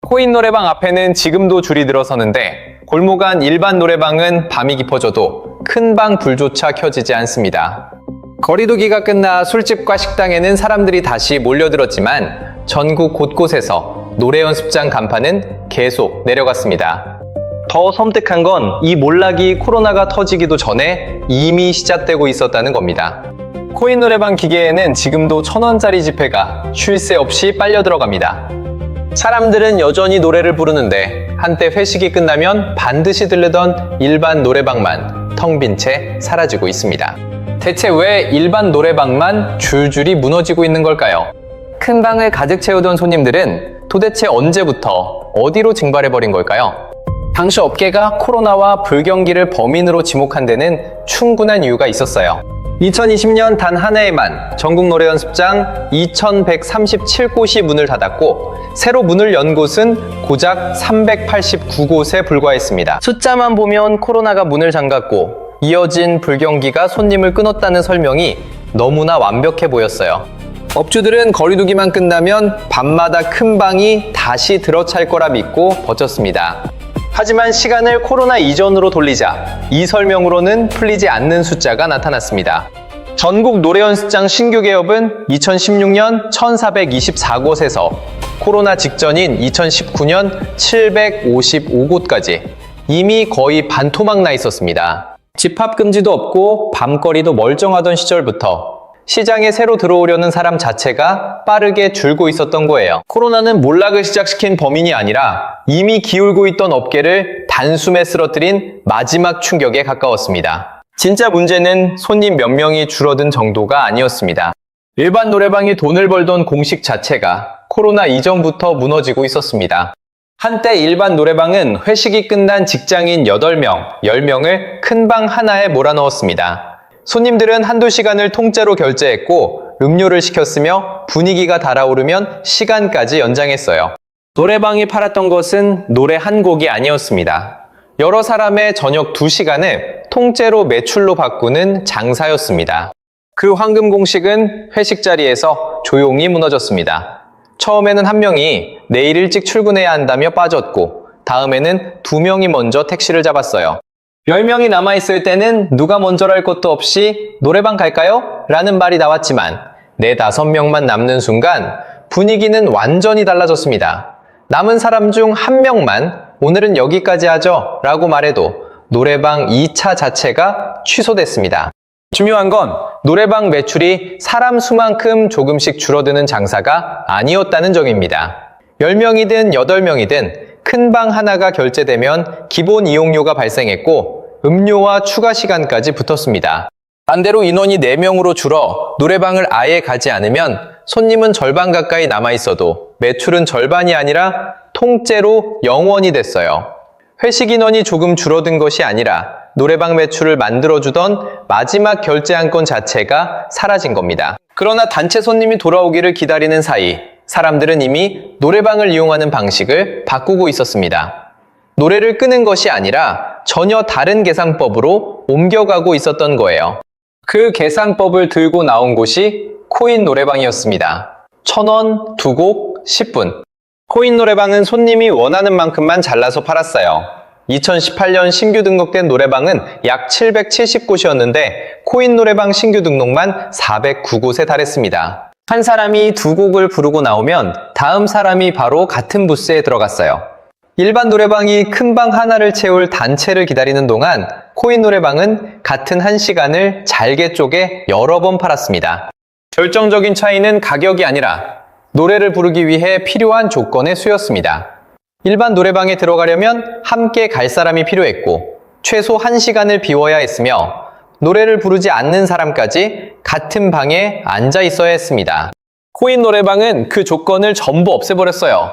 코인 노래방 앞에는 지금도 줄이 들어서는데 골목 안 일반 노래방은 밤이 깊어져도 큰 방 불조차 켜지지 않습니다. 거리두기가 끝나 술집과 식당에는 사람들이 다시 몰려들었지만 전국 곳곳에서 노래 연습장 간판은 계속 내려갔습니다. 더 섬뜩한 건 이 몰락이 코로나가 터지기도 전에 이미 시작되고 있었다는 겁니다. 코인 노래방 기계에는 지금도 1,000원짜리 지폐가 쉴 새 없이 빨려 들어갑니다. 사람들은 여전히 노래를 부르는데 한때 회식이 끝나면 반드시 들르던 일반 노래방만 텅 빈 채 사라지고 있습니다. 대체 왜 일반 노래방만 줄줄이 무너지고 있는 걸까요? 큰 방을 가득 채우던 손님들은 도대체 언제부터 어디로 증발해버린 걸까요? 당시 업계가 코로나와 불경기를 범인으로 지목한 데는 충분한 이유가 있었어요. 2020년 단 한 해에만 전국 노래 연습장 2,137곳이 문을 닫았고 새로 문을 연 곳은 고작 389곳에 불과했습니다. 숫자만 보면 코로나가 문을 잠갔고 이어진 불경기가 손님을 끊었다는 설명이 너무나 완벽해 보였어요. 업주들은 거리두기만 끝나면 밤마다 큰 방이 다시 들어찰 거라 믿고 버텼습니다. 하지만 시간을 코로나 이전으로 돌리자 이 설명으로는 풀리지 않는 숫자가 나타났습니다. 전국 노래연습장 신규 개업은 2016년 1,424곳에서 코로나 직전인 2019년 755곳까지 이미 거의 반토막 나 있었습니다. 집합 금지도 없고 밤거리도 멀쩡하던 시절부터 시장에 새로 들어오려는 사람 자체가 빠르게 줄고 있었던 거예요. 코로나는 몰락을 시작시킨 범인이 아니라 이미 기울고 있던 업계를 단숨에 쓰러뜨린 마지막 충격에 가까웠습니다. 진짜 문제는 손님 몇 명이 줄어든 정도가 아니었습니다. 일반 노래방이 돈을 벌던 공식 자체가 코로나 이전부터 무너지고 있었습니다. 한때 일반 노래방은 회식이 끝난 직장인 8명, 10명을 큰 방 하나에 몰아넣었습니다. 손님들은 한두 시간을 통째로 결제했고 음료를 시켰으며 분위기가 달아오르면 시간까지 연장했어요. 노래방이 팔았던 것은 노래 한 곡이 아니었습니다. 여러 사람의 저녁 2시간을 통째로 매출로 바꾸는 장사였습니다. 그 황금 공식은 회식 자리에서 조용히 무너졌습니다. 처음에는 한 명이 내일 일찍 출근해야 한다며 빠졌고 다음에는 2명이 먼저 택시를 잡았어요. 10명이 남아있을 때는 누가 먼저랄 것도 없이 노래방 갈까요? 라는 말이 나왔지만 4, 5명만 남는 순간 분위기는 완전히 달라졌습니다. 남은 사람 중 1명만 오늘은 여기까지 하죠 라고 말해도 노래방 2차 자체가 취소됐습니다. 중요한 건 노래방 매출이 사람 수만큼 조금씩 줄어드는 장사가 아니었다는 점입니다. 10명이든 8명이든 큰 방 하나가 결제되면 기본 이용료가 발생했고 음료와 추가 시간까지 붙었습니다. 반대로 인원이 4명으로 줄어 노래방을 아예 가지 않으면 손님은 절반 가까이 남아있어도 매출은 절반이 아니라 통째로 0원이 됐어요. 회식 인원이 조금 줄어든 것이 아니라 노래방 매출을 만들어주던 마지막 결제 한 건 자체가 사라진 겁니다. 그러나 단체 손님이 돌아오기를 기다리는 사이 사람들은 이미 노래방을 이용하는 방식을 바꾸고 있었습니다. 노래를 끄는 것이 아니라 전혀 다른 계산법으로 옮겨가고 있었던 거예요. 그 계산법을 들고 나온 곳이 코인 노래방이었습니다. 1,000원, 2곡, 10분. 코인 노래방은 손님이 원하는 만큼만 잘라서 팔았어요. 2018년 신규 등록된 노래방은 약 770곳이었는데 코인 노래방 신규 등록만 409곳에 달했습니다. 한 사람이 2곡을 부르고 나오면 다음 사람이 바로 같은 부스에 들어갔어요. 일반 노래방이 큰 방 하나를 채울 단체를 기다리는 동안 코인 노래방은 같은 1시간을 잘게 쪼개 여러 번 팔았습니다. 결정적인 차이는 가격이 아니라 노래를 부르기 위해 필요한 조건의 수였습니다. 일반 노래방에 들어가려면 함께 갈 사람이 필요했고 최소 1시간을 비워야 했으며 노래를 부르지 않는 사람까지 같은 방에 앉아 있어야 했습니다. 코인 노래방은 그 조건을 전부 없애버렸어요.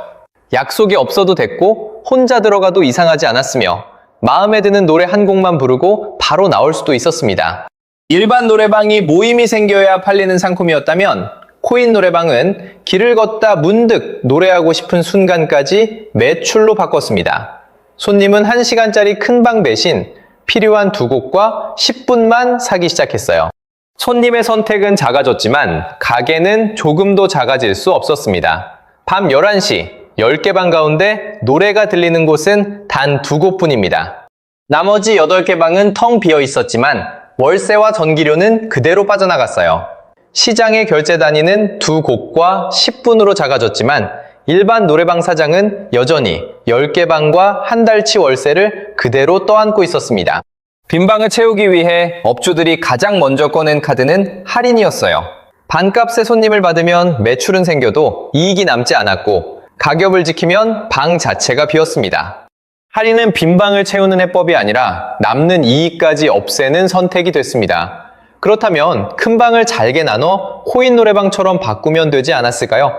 약속이 없어도 됐고 혼자 들어가도 이상하지 않았으며 마음에 드는 노래 한 곡만 부르고 바로 나올 수도 있었습니다. 일반 노래방이 모임이 생겨야 팔리는 상품이었다면 코인 노래방은 길을 걷다 문득 노래하고 싶은 순간까지 매출로 바꿨습니다. 손님은 1시간짜리 큰 방 대신 필요한 2곡과 10분만 사기 시작했어요. 손님의 선택은 작아졌지만 가게는 조금도 작아질 수 없었습니다. 밤 11시, 10개 방 가운데 노래가 들리는 곳은 단 2곳뿐입니다. 나머지 8개 방은 텅 비어 있었지만 월세와 전기료는 그대로 빠져나갔어요. 시장의 결제 단위는 2곳과 10분으로 작아졌지만 일반 노래방 사장은 여전히 10개 방과 한 달치 월세를 그대로 떠안고 있었습니다. 빈 방을 채우기 위해 업주들이 가장 먼저 꺼낸 카드는 할인이었어요. 반값에 손님을 받으면 매출은 생겨도 이익이 남지 않았고 가격을 지키면 방 자체가 비었습니다. 할인은 빈 방을 채우는 해법이 아니라 남는 이익까지 없애는 선택이 됐습니다. 그렇다면 큰 방을 잘게 나눠 코인 노래방처럼 바꾸면 되지 않았을까요?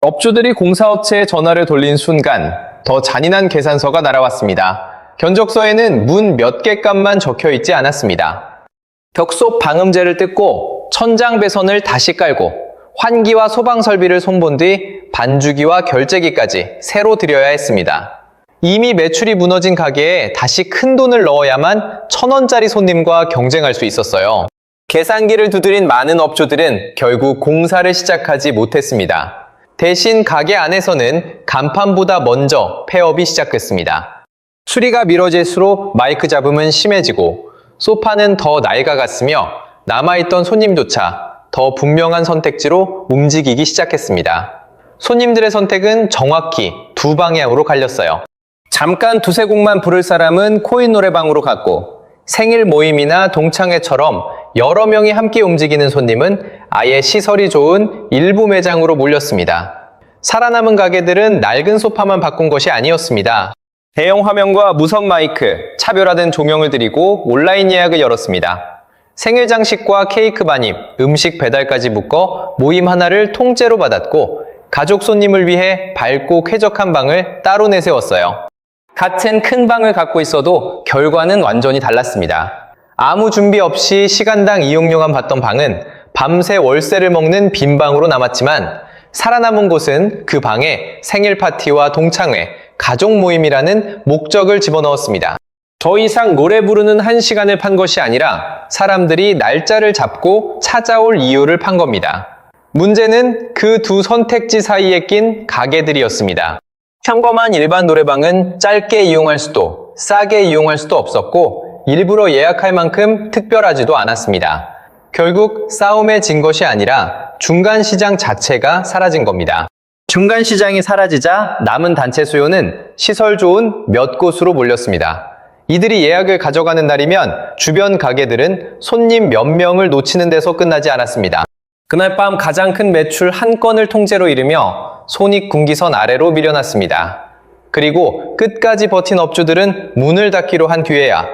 업주들이 공사업체에 전화를 돌린 순간 더 잔인한 계산서가 날아왔습니다. 견적서에는 문 몇 개 값만 적혀 있지 않았습니다. 벽속 방음제를 뜯고 천장 배선을 다시 깔고 환기와 소방 설비를 손본 뒤 반주기와 결제기까지 새로 들여야 했습니다. 이미 매출이 무너진 가게에 다시 큰 돈을 넣어야만 1,000원짜리 손님과 경쟁할 수 있었어요. 계산기를 두드린 많은 업주들은 결국 공사를 시작하지 못했습니다. 대신 가게 안에서는 간판보다 먼저 폐업이 시작됐습니다. 수리가 미뤄질수록 마이크 잡음은 심해지고 소파는 더 낡아갔으며 남아있던 손님조차 더 분명한 선택지로 움직이기 시작했습니다. 손님들의 선택은 정확히 2방향으로 갈렸어요. 잠깐 두세 곡만 부를 사람은 코인 노래방으로 갔고 생일 모임이나 동창회처럼 여러 명이 함께 움직이는 손님은 아예 시설이 좋은 일부 매장으로 몰렸습니다. 살아남은 가게들은 낡은 소파만 바꾼 것이 아니었습니다. 대형 화면과 무선 마이크, 차별화된 조명을 들이고 온라인 예약을 열었습니다. 생일 장식과 케이크 반입, 음식 배달까지 묶어 모임 하나를 통째로 받았고 가족 손님을 위해 밝고 쾌적한 방을 따로 내세웠어요. 같은 큰 방을 갖고 있어도 결과는 완전히 달랐습니다. 아무 준비 없이 시간당 이용료만 받던 방은 밤새 월세를 먹는 빈 방으로 남았지만 살아남은 곳은 그 방에 생일 파티와 동창회, 가족 모임이라는 목적을 집어넣었습니다. 더 이상 노래 부르는 1시간을 판 것이 아니라 사람들이 날짜를 잡고 찾아올 이유를 판 겁니다. 문제는 그 두 선택지 사이에 낀 가게들이었습니다. 평범한 일반 노래방은 짧게 이용할 수도 싸게 이용할 수도 없었고 일부러 예약할 만큼 특별하지도 않았습니다. 결국 싸움에 진 것이 아니라 중간 시장 자체가 사라진 겁니다. 중간 시장이 사라지자 남은 단체 수요는 시설 좋은 몇 곳으로 몰렸습니다. 이들이 예약을 가져가는 날이면 주변 가게들은 손님 몇 명을 놓치는 데서 끝나지 않았습니다. 그날 밤 가장 큰 매출 한 건을 통째로 잃으며 손익분기선 아래로 밀려났습니다. 그리고 끝까지 버틴 업주들은 문을 닫기로 한 뒤에야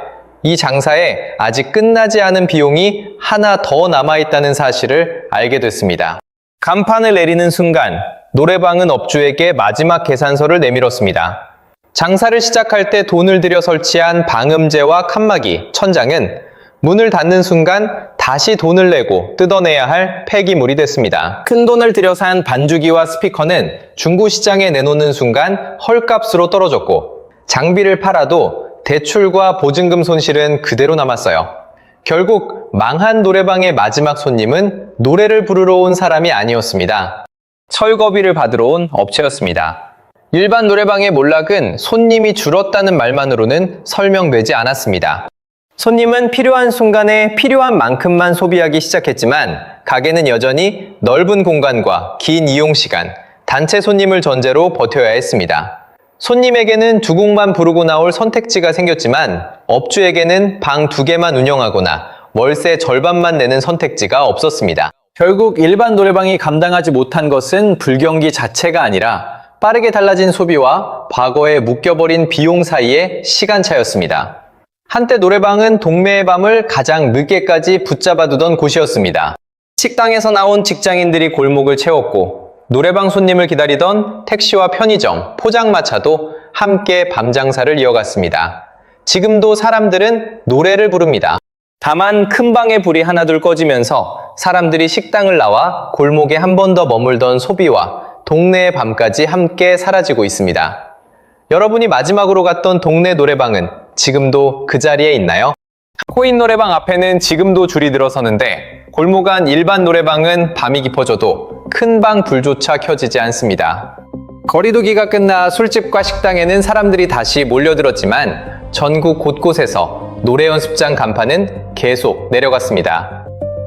이 장사에 아직 끝나지 않은 비용이 하나 더 남아있다는 사실을 알게 됐습니다. 간판을 내리는 순간 노래방은 업주에게 마지막 계산서를 내밀었습니다. 장사를 시작할 때 돈을 들여 설치한 방음제와 칸막이, 천장은 문을 닫는 순간 다시 돈을 내고 뜯어내야 할 폐기물이 됐습니다. 큰 돈을 들여 산 반주기와 스피커는 중고시장에 내놓는 순간 헐값으로 떨어졌고 장비를 팔아도 대출과 보증금 손실은 그대로 남았어요. 결국 망한 노래방의 마지막 손님은 노래를 부르러 온 사람이 아니었습니다. 철거비를 받으러 온 업체였습니다. 일반 노래방의 몰락은 손님이 줄었다는 말만으로는 설명되지 않았습니다. 손님은 필요한 순간에 필요한 만큼만 소비하기 시작했지만 가게는 여전히 넓은 공간과 긴 이용 시간, 단체 손님을 전제로 버텨야 했습니다. 손님에게는 2곡만 부르고 나올 선택지가 생겼지만 업주에게는 방 2개만 운영하거나 월세 절반만 내는 선택지가 없었습니다. 결국 일반 노래방이 감당하지 못한 것은 불경기 자체가 아니라 빠르게 달라진 소비와 과거에 묶여버린 비용 사이의 시간차였습니다. 한때 노래방은 동네의 밤을 가장 늦게까지 붙잡아두던 곳이었습니다. 식당에서 나온 직장인들이 골목을 채웠고 노래방 손님을 기다리던 택시와 편의점, 포장마차도 함께 밤 장사를 이어갔습니다. 지금도 사람들은 노래를 부릅니다. 다만 큰 방의 불이 하나둘 꺼지면서 사람들이 식당을 나와 골목에 한 번 더 머물던 소비와 동네의 밤까지 함께 사라지고 있습니다. 여러분이 마지막으로 갔던 동네 노래방은 지금도 그 자리에 있나요? 코인 노래방 앞에는 지금도 줄이 들어서는데 골목 안 일반 노래방은 밤이 깊어져도 큰 방 불조차 켜지지 않습니다. 거리두기가 끝나 술집과 식당에는 사람들이 다시 몰려들었지만 전국 곳곳에서 노래 연습장 간판은 계속 내려갔습니다.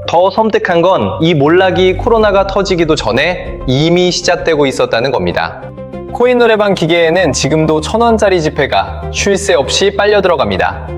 더 섬뜩한 건 이 몰락이 코로나가 터지기도 전에 이미 시작되고 있었다는 겁니다. 코인 노래방 기계에는 지금도 1,000원짜리 지폐가 쉴 새 없이 빨려 들어갑니다.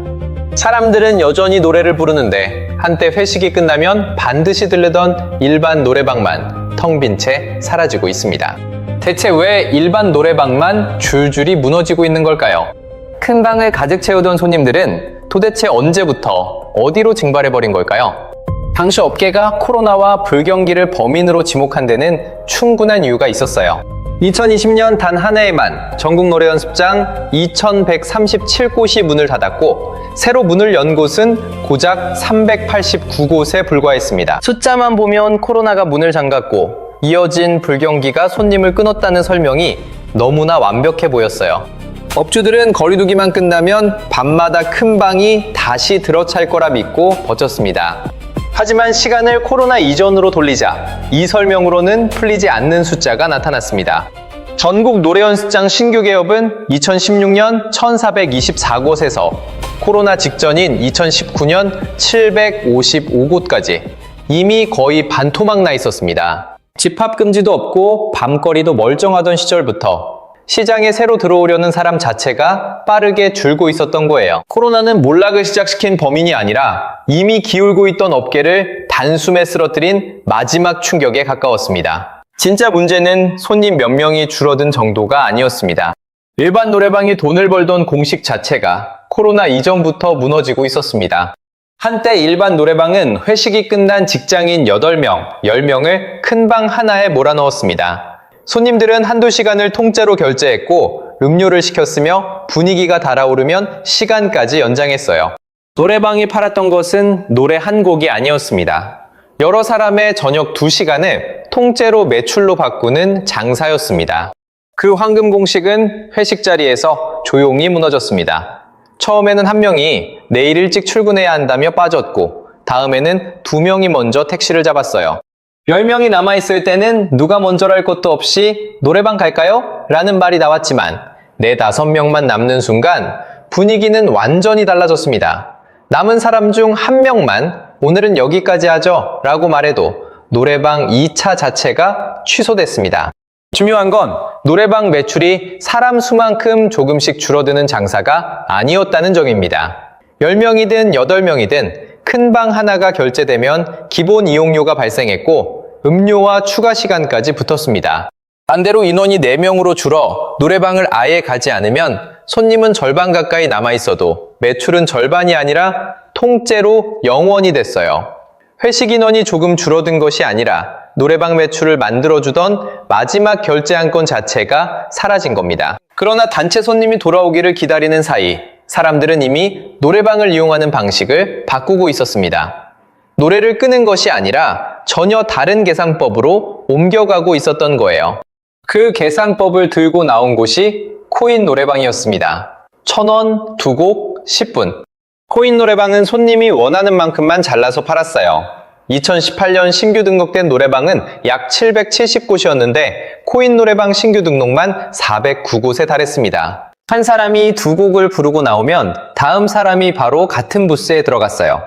사람들은 여전히 노래를 부르는데 한때 회식이 끝나면 반드시 들르던 일반 노래방만 텅 빈 채 사라지고 있습니다. 대체 왜 일반 노래방만 줄줄이 무너지고 있는 걸까요? 큰 방을 가득 채우던 손님들은 도대체 언제부터 어디로 증발해버린 걸까요? 당시 업계가 코로나와 불경기를 범인으로 지목한 데는 충분한 이유가 있었어요. 2020년 단 한 해에만 전국 노래 연습장 2,137곳이 문을 닫았고 새로 문을 연 곳은 고작 389곳에 불과했습니다. 숫자만 보면 코로나가 문을 잠갔고 이어진 불경기가 손님을 끊었다는 설명이 너무나 완벽해 보였어요. 업주들은 거리두기만 끝나면 밤마다 큰 방이 다시 들어찰 거라 믿고 버텼습니다. 하지만 시간을 코로나 이전으로 돌리자 이 설명으로는 풀리지 않는 숫자가 나타났습니다. 전국 노래연습장 신규 개업은 2016년 1,424곳에서 코로나 직전인 2019년 755곳까지 이미 거의 반토막 나 있었습니다. 집합 금지도 없고 밤거리도 멀쩡하던 시절부터 시장에 새로 들어오려는 사람 자체가 빠르게 줄고 있었던 거예요. 코로나는 몰락을 시작시킨 범인이 아니라 이미 기울고 있던 업계를 단숨에 쓰러뜨린 마지막 충격에 가까웠습니다. 진짜 문제는 손님 몇 명이 줄어든 정도가 아니었습니다. 일반 노래방이 돈을 벌던 공식 자체가 코로나 이전부터 무너지고 있었습니다. 한때 일반 노래방은 회식이 끝난 직장인 8명, 10명을 큰 방 하나에 몰아넣었습니다. 손님들은 한두 시간을 통째로 결제했고 음료를 시켰으며 분위기가 달아오르면 시간까지 연장했어요. 노래방이 팔았던 것은 노래 한 곡이 아니었습니다. 여러 사람의 저녁 2시간을 통째로 매출로 바꾸는 장사였습니다. 그 황금 공식은 회식 자리에서 조용히 무너졌습니다. 처음에는 한 명이 내일 일찍 출근해야 한다며 빠졌고 다음에는 2명이 먼저 택시를 잡았어요. 10명이 남아있을 때는 누가 먼저랄 것도 없이 노래방 갈까요? 라는 말이 나왔지만 4, 5명만 남는 순간 분위기는 완전히 달라졌습니다. 남은 사람 중 1명만 오늘은 여기까지 하죠 라고 말해도 노래방 2차 자체가 취소됐습니다. 중요한 건 노래방 매출이 사람 수만큼 조금씩 줄어드는 장사가 아니었다는 점입니다. 10명이든 8명이든 큰 방 하나가 결제되면 기본 이용료가 발생했고 음료와 추가 시간까지 붙었습니다. 반대로 인원이 4명으로 줄어 노래방을 아예 가지 않으면 손님은 절반 가까이 남아있어도 매출은 절반이 아니라 통째로 0원이 됐어요. 회식 인원이 조금 줄어든 것이 아니라 노래방 매출을 만들어주던 마지막 결제 한 건 자체가 사라진 겁니다. 그러나 단체 손님이 돌아오기를 기다리는 사이 사람들은 이미 노래방을 이용하는 방식을 바꾸고 있었습니다. 노래를 끄는 것이 아니라 전혀 다른 계산법으로 옮겨가고 있었던 거예요. 그 계산법을 들고 나온 곳이 코인 노래방이었습니다. 1,000원, 2곡, 10분. 코인 노래방은 손님이 원하는 만큼만 잘라서 팔았어요. 2018년 신규 등록된 노래방은 약 770곳이었는데 코인 노래방 신규 등록만 409곳에 달했습니다. 한 사람이 2곡을 부르고 나오면 다음 사람이 바로 같은 부스에 들어갔어요.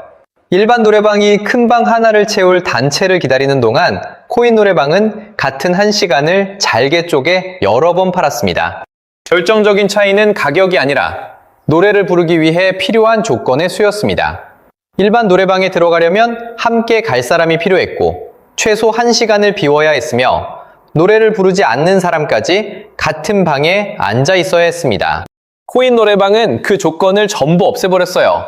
일반 노래방이 큰 방 하나를 채울 단체를 기다리는 동안 코인 노래방은 같은 1시간을 잘게 쪼개 여러 번 팔았습니다. 결정적인 차이는 가격이 아니라 노래를 부르기 위해 필요한 조건의 수였습니다. 일반 노래방에 들어가려면 함께 갈 사람이 필요했고 최소 1시간을 비워야 했으며 노래를 부르지 않는 사람까지 같은 방에 앉아 있어야 했습니다. 코인 노래방은 그 조건을 전부 없애버렸어요.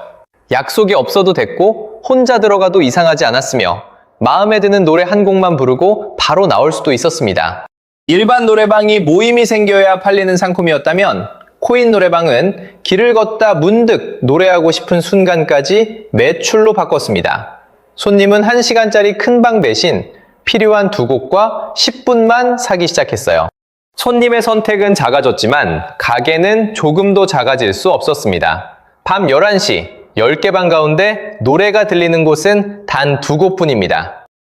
약속이 없어도 됐고 혼자 들어가도 이상하지 않았으며 마음에 드는 노래 한 곡만 부르고 바로 나올 수도 있었습니다. 일반 노래방이 모임이 생겨야 팔리는 상품이었다면 코인 노래방은 길을 걷다 문득 노래하고 싶은 순간까지 매출로 바꿨습니다. 손님은 1시간짜리 큰 방 대신 필요한 2곡과 10분만 사기 시작했어요. 손님의 선택은 작아졌지만 가게는 조금도 작아질 수 없었습니다. 밤 11시 10개 방 가운데 노래가 들리는 곳은 단 2곳뿐입니다.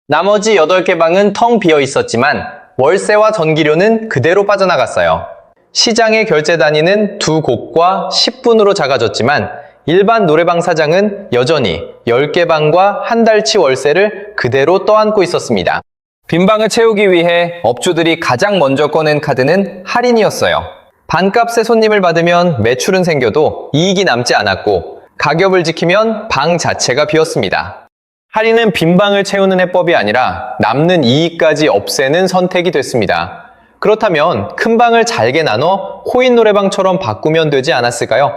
나머지 8개 방은 텅 비어 있었지만 월세와 전기료는 그대로 빠져나갔어요. 시장의 결제 단위는 두 곳과 10분으로 작아졌지만 일반 노래방 사장은 여전히 10개 방과 한 달치 월세를 그대로 떠안고 있었습니다. 빈 방을 채우기 위해 업주들이 가장 먼저 꺼낸 카드는 할인이었어요. 반값에 손님을 받으면 매출은 생겨도 이익이 남지 않았고 가격을 지키면 방 자체가 비었습니다. 할인은 빈 방을 채우는 해법이 아니라 남는 이익까지 없애는 선택이 됐습니다. 그렇다면 큰 방을 잘게 나눠 코인 노래방처럼 바꾸면 되지 않았을까요?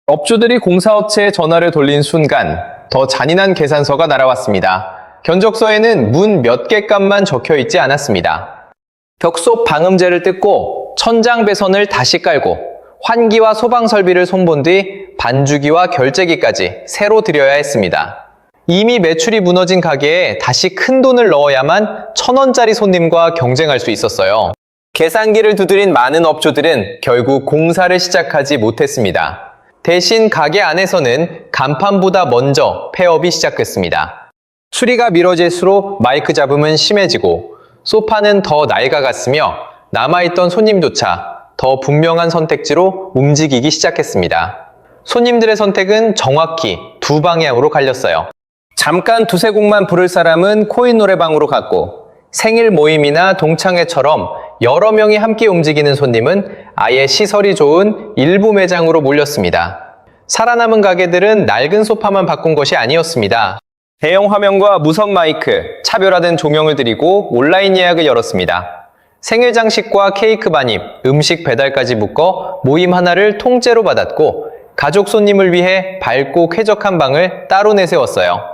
업주들이 공사업체에 전화를 돌린 순간 더 잔인한 계산서가 날아왔습니다. 견적서에는 문 몇 개 값만 적혀 있지 않았습니다. 벽속 방음제를 뜯고 천장 배선을 다시 깔고 환기와 소방 설비를 손본 뒤 반주기와 결제기까지 새로 들여야 했습니다. 이미 매출이 무너진 가게에 다시 큰 돈을 넣어야만 1,000원짜리 손님과 경쟁할 수 있었어요. 계산기를 두드린 많은 업주들은 결국 공사를 시작하지 못했습니다. 대신 가게 안에서는 간판보다 먼저 폐업이 시작됐습니다. 수리가 미뤄질수록 마이크 잡음은 심해지고 소파는 더 낡아갔으며 남아있던 손님조차 더 분명한 선택지로 움직이기 시작했습니다. 손님들의 선택은 정확히 두 방향으로 갈렸어요. 잠깐 두세 곡만 부를 사람은 코인 노래방으로 갔고 생일 모임이나 동창회처럼 여러 명이 함께 움직이는 손님은 아예 시설이 좋은 일부 매장으로 몰렸습니다. 살아남은 가게들은 낡은 소파만 바꾼 것이 아니었습니다. 대형 화면과 무선 마이크, 차별화된 조명을 들이고 온라인 예약을 열었습니다. 생일 장식과 케이크 반입, 음식 배달까지 묶어 모임 하나를 통째로 받았고 가족 손님을 위해 밝고 쾌적한 방을 따로 내세웠어요.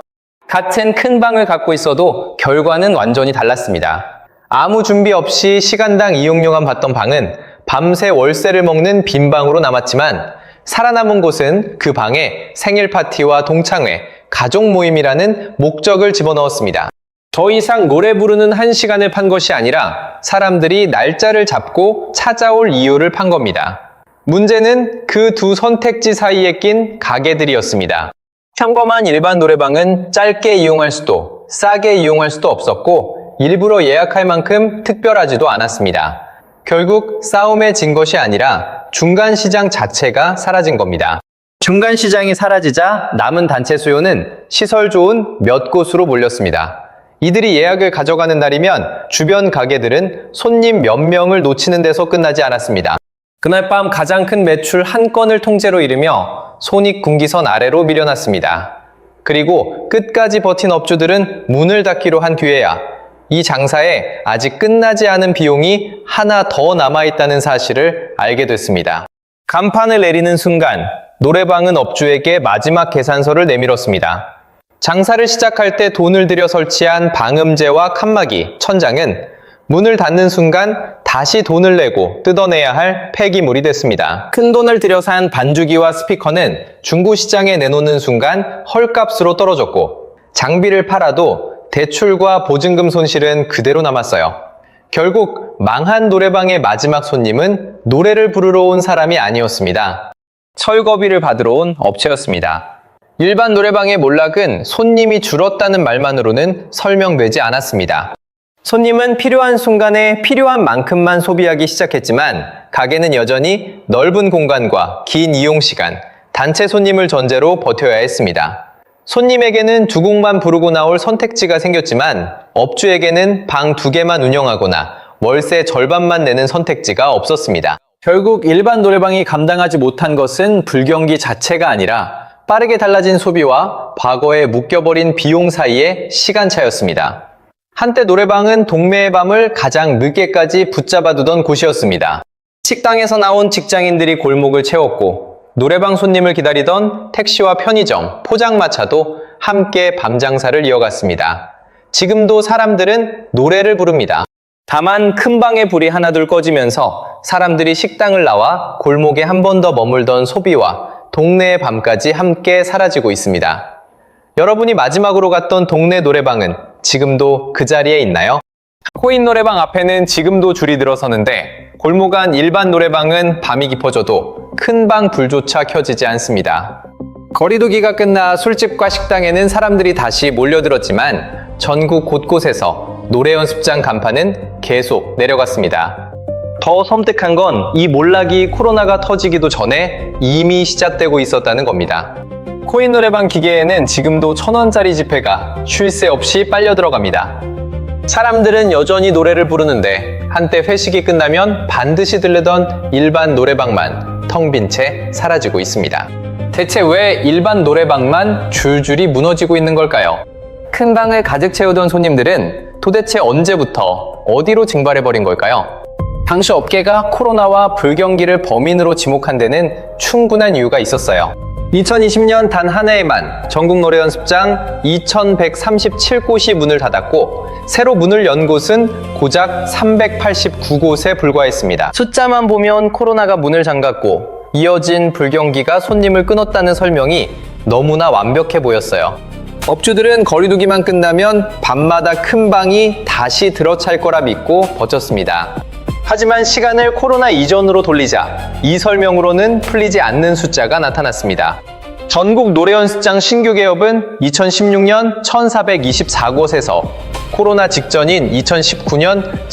같은 큰 방을 갖고 있어도 결과는 완전히 달랐습니다. 아무 준비 없이 시간당 이용료만 받던 방은 밤새 월세를 먹는 빈 방으로 남았지만 살아남은 곳은 그 방에 생일 파티와 동창회, 가족 모임이라는 목적을 집어넣었습니다. 더 이상 노래 부르는 1시간을 판 것이 아니라 사람들이 날짜를 잡고 찾아올 이유를 판 겁니다. 문제는 그 두 선택지 사이에 낀 가게들이었습니다. 평범한 일반 노래방은 짧게 이용할 수도 싸게 이용할 수도 없었고 일부러 예약할 만큼 특별하지도 않았습니다. 결국 싸움에 진 것이 아니라 중간 시장 자체가 사라진 겁니다. 중간 시장이 사라지자 남은 단체 수요는 시설 좋은 몇 곳으로 몰렸습니다. 이들이 예약을 가져가는 날이면 주변 가게들은 손님 몇 명을 놓치는 데서 끝나지 않았습니다. 그날 밤 가장 큰 매출 한 건을 통째로 잃으며 손익분기선 아래로 밀려났습니다. 그리고 끝까지 버틴 업주들은 문을 닫기로 한 뒤에야 이 장사에 아직 끝나지 않은 비용이 하나 더 남아있다는 사실을 알게 됐습니다. 간판을 내리는 순간 노래방은 업주에게 마지막 계산서를 내밀었습니다. 장사를 시작할 때 돈을 들여 설치한 방음제와 칸막이, 천장은 문을 닫는 순간 다시 돈을 내고 뜯어내야 할 폐기물이 됐습니다. 큰 돈을 들여 산 반주기와 스피커는 중고시장에 내놓는 순간 헐값으로 떨어졌고 장비를 팔아도 대출과 보증금 손실은 그대로 남았어요. 결국 망한 노래방의 마지막 손님은 노래를 부르러 온 사람이 아니었습니다. 철거비를 받으러 온 업체였습니다. 일반 노래방의 몰락은 손님이 줄었다는 말만으로는 설명되지 않았습니다. 손님은 필요한 순간에 필요한 만큼만 소비하기 시작했지만 가게는 여전히 넓은 공간과 긴 이용시간, 단체 손님을 전제로 버텨야 했습니다. 손님에게는 두 곡만 부르고 나올 선택지가 생겼지만 업주에게는 방 2개만 운영하거나 월세 절반만 내는 선택지가 없었습니다. 결국 일반 노래방이 감당하지 못한 것은 불경기 자체가 아니라 빠르게 달라진 소비와 과거에 묶여버린 비용 사이의 시간차였습니다. 한때 노래방은 동매의 밤을 가장 늦게까지 붙잡아두던 곳이었습니다. 식당에서 나온 직장인들이 골목을 채웠고 노래방 손님을 기다리던 택시와 편의점, 포장마차도 함께 밤 장사를 이어갔습니다. 지금도 사람들은 노래를 부릅니다. 다만 큰 방에 불이 하나둘 꺼지면서 사람들이 식당을 나와 골목에 한 번 더 머물던 소비와 동네의 밤까지 함께 사라지고 있습니다. 여러분이 마지막으로 갔던 동네 노래방은 지금도 그 자리에 있나요? 코인 노래방 앞에는 지금도 줄이 들어서는데 골목 안 일반 노래방은 밤이 깊어져도 큰 방 불조차 켜지지 않습니다. 거리두기가 끝나 술집과 식당에는 사람들이 다시 몰려들었지만 전국 곳곳에서 노래 연습장 간판은 계속 내려갔습니다. 더 섬뜩한 건 이 몰락이 코로나가 터지기도 전에 이미 시작되고 있었다는 겁니다. 코인 노래방 기계에는 지금도 1,000원짜리 지폐가 쉴 새 없이 빨려 들어갑니다. 사람들은 여전히 노래를 부르는데 한때 회식이 끝나면 반드시 들르던 일반 노래방만 텅 빈 채 사라지고 있습니다. 대체 왜 일반 노래방만 줄줄이 무너지고 있는 걸까요? 큰 방을 가득 채우던 손님들은 도대체 언제부터 어디로 증발해버린 걸까요? 당시 업계가 코로나와 불경기를 범인으로 지목한 데는 충분한 이유가 있었어요. 2020년 단 한 해에만 전국 노래 연습장 2,137곳이 문을 닫았고 새로 문을 연 곳은 고작 389곳에 불과했습니다. 숫자만 보면 코로나가 문을 잠갔고 이어진 불경기가 손님을 끊었다는 설명이 너무나 완벽해 보였어요. 업주들은 거리두기만 끝나면 밤마다 큰 방이 다시 들어찰 거라 믿고 버텼습니다. 하지만 시간을 코로나 이전으로 돌리자 이 설명으로는 풀리지 않는 숫자가 나타났습니다. 전국 노래연습장 신규 개업은 2016년 1,424곳에서 코로나 직전인 2019년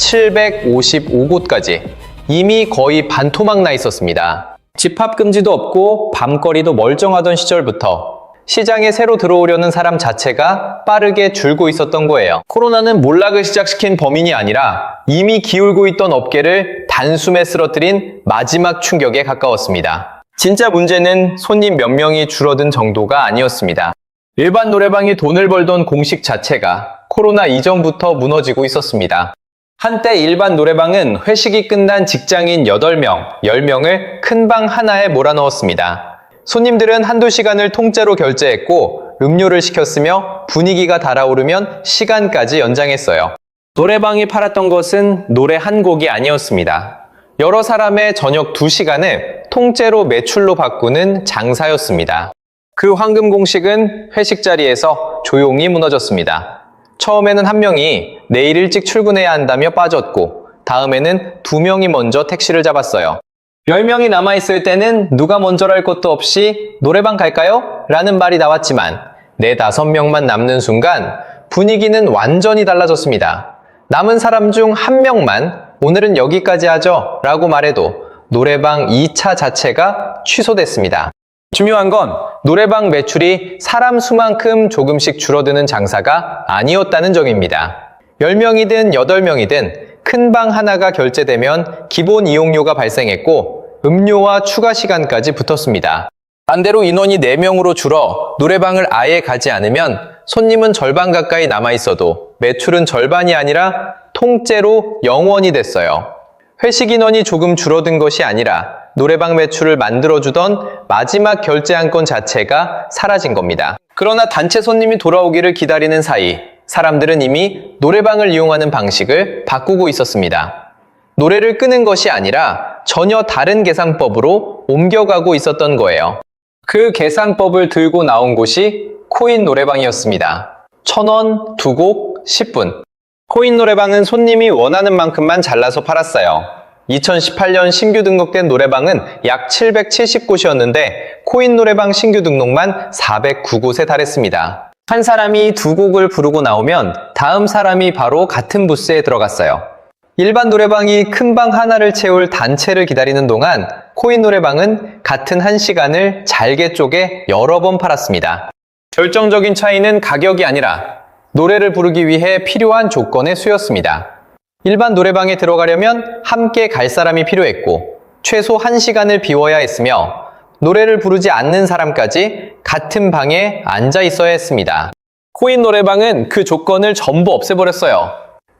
755곳까지 이미 거의 반토막 나 있었습니다. 집합 금지도 없고 밤거리도 멀쩡하던 시절부터 시장에 새로 들어오려는 사람 자체가 빠르게 줄고 있었던 거예요. 코로나는 몰락을 시작시킨 범인이 아니라 이미 기울고 있던 업계를 단숨에 쓰러뜨린 마지막 충격에 가까웠습니다. 진짜 문제는 손님 몇 명이 줄어든 정도가 아니었습니다. 일반 노래방이 돈을 벌던 공식 자체가 코로나 이전부터 무너지고 있었습니다. 한때 일반 노래방은 회식이 끝난 직장인 8명, 10명을 큰 방 하나에 몰아넣었습니다. 손님들은 한두 시간을 통째로 결제했고 음료를 시켰으며 분위기가 달아오르면 시간까지 연장했어요. 노래방이 팔았던 것은 노래 한 곡이 아니었습니다. 여러 사람의 저녁 2시간을 통째로 매출로 바꾸는 장사였습니다. 그 황금 공식은 회식 자리에서 조용히 무너졌습니다. 처음에는 한 명이 내일 일찍 출근해야 한다며 빠졌고 다음에는 2명이 먼저 택시를 잡았어요. 10명이 남아있을 때는 누가 먼저랄 것도 없이 노래방 갈까요? 라는 말이 나왔지만 4, 5명만 남는 순간 분위기는 완전히 달라졌습니다. 남은 사람 중 한 명만 오늘은 여기까지 하죠 라고 말해도 노래방 2차 자체가 취소됐습니다. 중요한 건 노래방 매출이 사람 수만큼 조금씩 줄어드는 장사가 아니었다는 점입니다. 10명이든 8명이든 큰 방 하나가 결제되면 기본 이용료가 발생했고 음료와 추가 시간까지 붙었습니다. 반대로 인원이 4명으로 줄어 노래방을 아예 가지 않으면 손님은 절반 가까이 남아있어도 매출은 절반이 아니라 통째로 0원이 됐어요. 회식 인원이 조금 줄어든 것이 아니라 노래방 매출을 만들어주던 마지막 결제 한 건 자체가 사라진 겁니다. 그러나 단체 손님이 돌아오기를 기다리는 사이 사람들은 이미 노래방을 이용하는 방식을 바꾸고 있었습니다. 노래를 끄는 것이 아니라 전혀 다른 계산법으로 옮겨가고 있었던 거예요. 그 계산법을 들고 나온 곳이 코인 노래방이었습니다. 1,000원, 2곡, 10분. 코인 노래방은 손님이 원하는 만큼만 잘라서 팔았어요. 2018년 신규 등록된 노래방은 약 770곳이었는데 코인 노래방 신규 등록만 409곳에 달했습니다. 한 사람이 2곡을 부르고 나오면 다음 사람이 바로 같은 부스에 들어갔어요. 일반 노래방이 큰 방 하나를 채울 단체를 기다리는 동안 코인 노래방은 같은 1시간을 잘게 쪼개 여러 번 팔았습니다. 결정적인 차이는 가격이 아니라 노래를 부르기 위해 필요한 조건의 수였습니다. 일반 노래방에 들어가려면 함께 갈 사람이 필요했고 최소 1시간을 비워야 했으며 노래를 부르지 않는 사람까지 같은 방에 앉아 있어야 했습니다. 코인 노래방은 그 조건을 전부 없애버렸어요.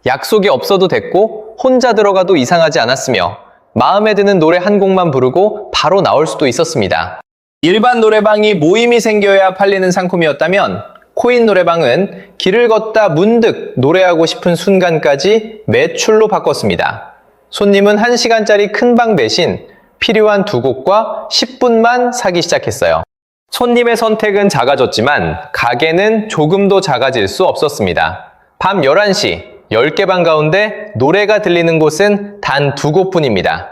약속이 없어도 됐고 혼자 들어가도 이상하지 않았으며 마음에 드는 노래 한 곡만 부르고 바로 나올 수도 있었습니다. 일반 노래방이 모임이 생겨야 팔리는 상품이었다면 코인 노래방은 길을 걷다 문득 노래하고 싶은 순간까지 매출로 바꿨습니다. 손님은 1시간짜리 큰 방 대신 필요한 2곡과 10분만 사기 시작했어요. 손님의 선택은 작아졌지만 가게는 조금도 작아질 수 없었습니다. 밤 11시 10개 방 가운데 노래가 들리는 곳은 단 2곳뿐입니다.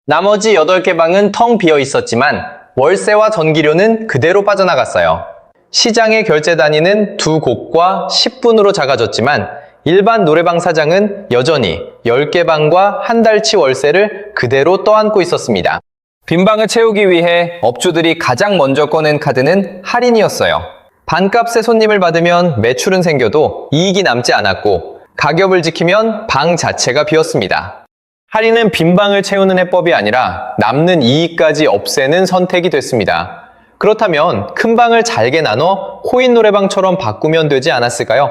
나머지 8개 방은 텅 비어 있었지만 월세와 전기료는 그대로 빠져나갔어요. 시장의 결제 단위는 2곡과 10분으로 작아졌지만 일반 노래방 사장은 여전히 10개 방과 한 달치 월세를 그대로 떠안고 있었습니다. 빈 방을 채우기 위해 업주들이 가장 먼저 꺼낸 카드는 할인이었어요. 반값에 손님을 받으면 매출은 생겨도 이익이 남지 않았고 가격을 지키면 방 자체가 비었습니다. 할인은 빈 방을 채우는 해법이 아니라 남는 이익까지 없애는 선택이 됐습니다. 그렇다면 큰 방을 잘게 나눠 코인 노래방처럼 바꾸면 되지 않았을까요?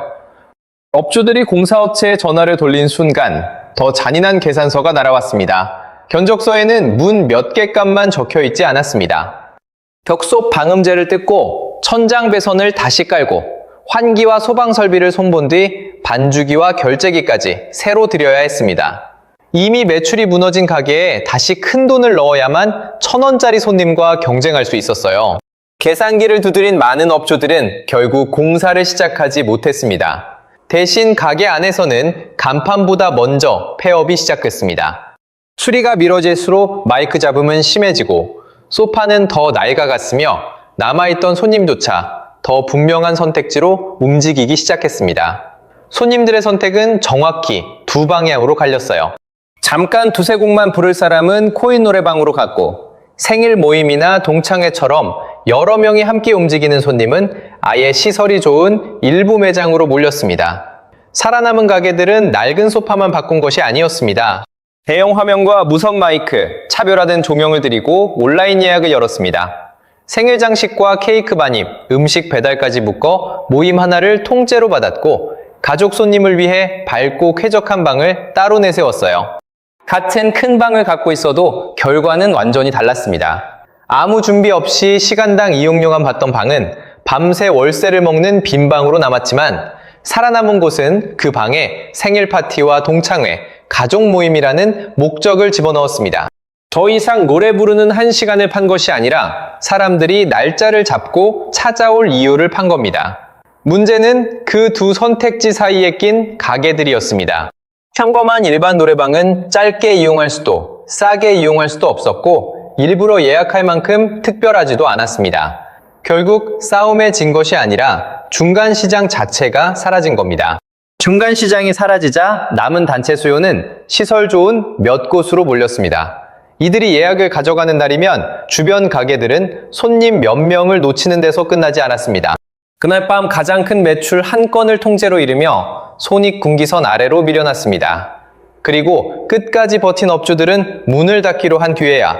업주들이 공사업체에 전화를 돌린 순간 더 잔인한 계산서가 날아왔습니다. 견적서에는 문 몇 개 값만 적혀 있지 않았습니다. 벽속 방음제를 뜯고 천장 배선을 다시 깔고 환기와 소방 설비를 손본 뒤 반주기와 결제기까지 새로 들여야 했습니다. 이미 매출이 무너진 가게에 다시 큰 돈을 넣어야만 1,000원짜리 손님과 경쟁할 수 있었어요. 계산기를 두드린 많은 업주들은 결국 공사를 시작하지 못했습니다. 대신 가게 안에서는 간판보다 먼저 폐업이 시작됐습니다. 수리가 미뤄질수록 마이크 잡음은 심해지고 소파는 더 낡아갔으며 남아있던 손님조차 더 분명한 선택지로 움직이기 시작했습니다. 손님들의 선택은 정확히 두 방향으로 갈렸어요. 잠깐 두세 곡만 부를 사람은 코인 노래방으로 갔고 생일 모임이나 동창회처럼 여러 명이 함께 움직이는 손님은 아예 시설이 좋은 일부 매장으로 몰렸습니다. 살아남은 가게들은 낡은 소파만 바꾼 것이 아니었습니다. 대형 화면과 무선 마이크, 차별화된 조명을 들이고 온라인 예약을 열었습니다. 생일 장식과 케이크 반입, 음식 배달까지 묶어 모임 하나를 통째로 받았고 가족 손님을 위해 밝고 쾌적한 방을 따로 내세웠어요. 같은 큰 방을 갖고 있어도 결과는 완전히 달랐습니다. 아무 준비 없이 시간당 이용료만 받던 방은 밤새 월세를 먹는 빈 방으로 남았지만 살아남은 곳은 그 방에 생일 파티와 동창회, 가족 모임이라는 목적을 집어넣었습니다. 더 이상 노래 부르는 한 시간을 판 것이 아니라 사람들이 날짜를 잡고 찾아올 이유를 판 겁니다. 문제는 그 두 선택지 사이에 낀 가게들이었습니다. 평범한 일반 노래방은 짧게 이용할 수도 싸게 이용할 수도 없었고 일부러 예약할 만큼 특별하지도 않았습니다. 결국 싸움에 진 것이 아니라 중간 시장 자체가 사라진 겁니다. 중간 시장이 사라지자 남은 단체 수요는 시설 좋은 몇 곳으로 몰렸습니다. 이들이 예약을 가져가는 날이면 주변 가게들은 손님 몇 명을 놓치는 데서 끝나지 않았습니다. 그날 밤 가장 큰 매출 한 건을 통째로 잃으며 손익분기선 아래로 밀려났습니다. 그리고 끝까지 버틴 업주들은 문을 닫기로 한 뒤에야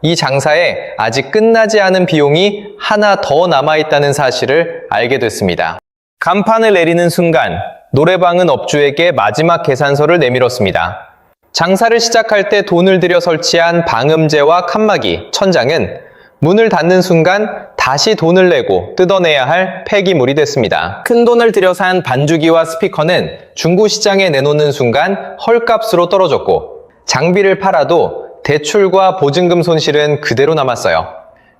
이 장사에 아직 끝나지 않은 비용이 하나 더 남아있다는 사실을 알게 됐습니다. 간판을 내리는 순간 노래방은 업주에게 마지막 계산서를 내밀었습니다. 장사를 시작할 때 돈을 들여 설치한 방음제와 칸막이, 천장은 문을 닫는 순간 다시 돈을 내고 뜯어내야 할 폐기물이 됐습니다. 큰 돈을 들여 산 반주기와 스피커는 중고시장에 내놓는 순간 헐값으로 떨어졌고 장비를 팔아도 대출과 보증금 손실은 그대로 남았어요.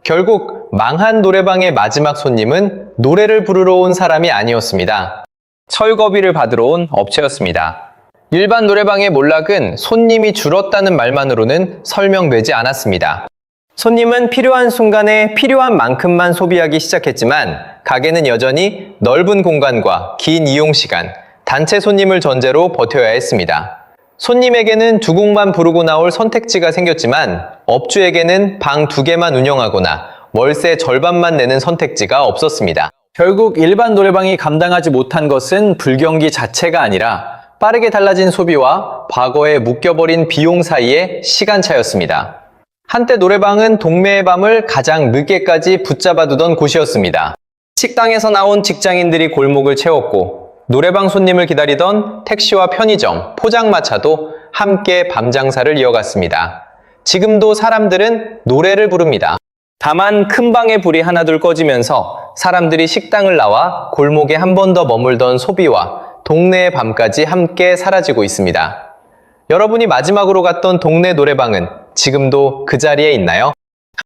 결국 망한 노래방의 마지막 손님은 노래를 부르러 온 사람이 아니었습니다. 철거비를 받으러 온 업체였습니다. 일반 노래방의 몰락은 손님이 줄었다는 말만으로는 설명되지 않았습니다. 손님은 필요한 순간에 필요한 만큼만 소비하기 시작했지만 가게는 여전히 넓은 공간과 긴 이용 시간, 단체 손님을 전제로 버텨야 했습니다. 손님에게는 두 곡만 부르고 나올 선택지가 생겼지만 업주에게는 방 2개만 운영하거나 월세 절반만 내는 선택지가 없었습니다. 결국 일반 노래방이 감당하지 못한 것은 불경기 자체가 아니라 빠르게 달라진 소비와 과거에 묶여버린 비용 사이의 시간차였습니다. 한때 노래방은 동매의 밤을 가장 늦게까지 붙잡아두던 곳이었습니다. 식당에서 나온 직장인들이 골목을 채웠고 노래방 손님을 기다리던 택시와 편의점, 포장마차도 함께 밤 장사를 이어갔습니다. 지금도 사람들은 노래를 부릅니다. 다만 큰 방에 불이 하나둘 꺼지면서 사람들이 식당을 나와 골목에 한 번 더 머물던 소비와 동네의 밤까지 함께 사라지고 있습니다. 여러분이 마지막으로 갔던 동네 노래방은 지금도 그 자리에 있나요?